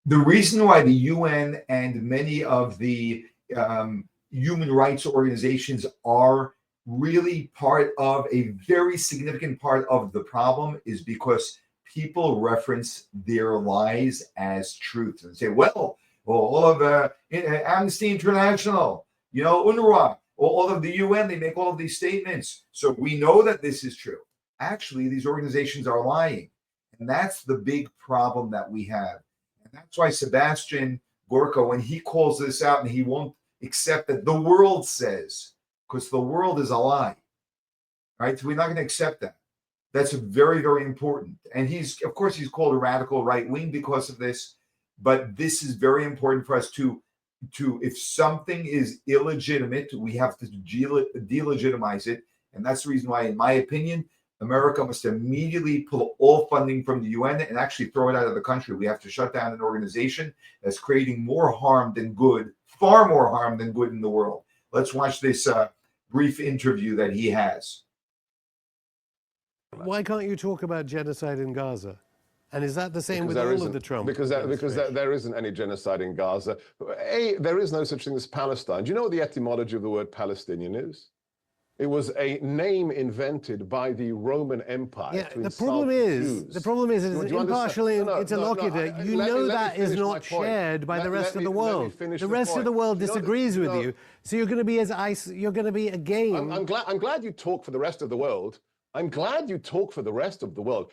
The reason why the UN and many of the human rights organizations are really part of a very significant part of the problem is because people reference their lies as truth and say, well, all of Amnesty International, UNRWA, all of the UN, they make all of these statements. So we know that this is true. Actually, these organizations are lying. And that's the big problem that we have. And that's why Sebastian Gorka, when he calls this out and he won't accept that the world says, because the world is a lie, right? So we're not going to accept that. That's very, very important. And he's called a radical right wing because of this, but this is very important for us to if something is illegitimate, we have to delegitimize it. And that's the reason why, in my opinion, America must immediately pull all funding from the UN and actually throw it out of the country. We have to shut down an organization that's creating more harm than good, far more harm than good in the world. Let's watch this brief interview that he has. Why can't you talk about genocide in Gaza? And is that the same with all of the Trump? Because there isn't any genocide in Gaza. There is no such thing as Palestine. Do you know what the etymology of the word Palestinian is? It was a name invented by the Roman Empire. Yeah, the problem is it's impartial interlocutor. You know that is not shared by the rest of the world. The rest of the world disagrees with you, so you're going to be you're going to be again. I'm glad you talk for the rest of the world. I'm glad you talk for the rest of the world.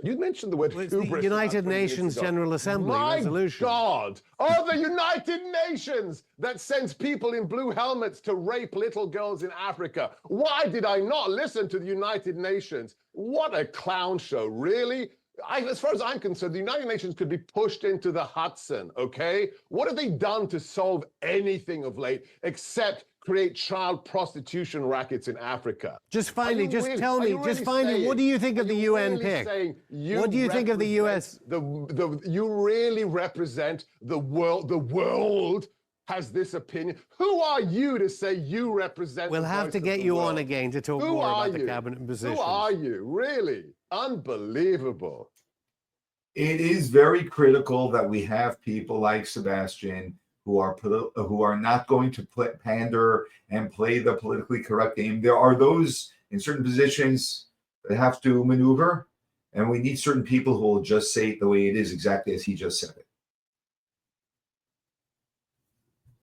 You mentioned the word hubris. The United Nations General Assembly resolution. My God! Oh, the United Nations that sends people in blue helmets to rape little girls in Africa. Why did I not listen to the United Nations? What a clown show, really? As far as I'm concerned, the United Nations could be pushed into the Hudson, okay? What have they done to solve anything of late except create child prostitution rackets in Africa? Just finally, tell me, what do you think of the UN pick? What do you think of the US? You really represent the world. The world has this opinion. Who are you to say you represent We'll have to get you on again to talk more about the cabinet positions. Who are you? Really? Unbelievable. It is very critical that we have people like Sebastian who are not going to pander and play the politically correct game. There are those in certain positions that have to maneuver, and we need certain people who will just say it the way it is, exactly as he just said it.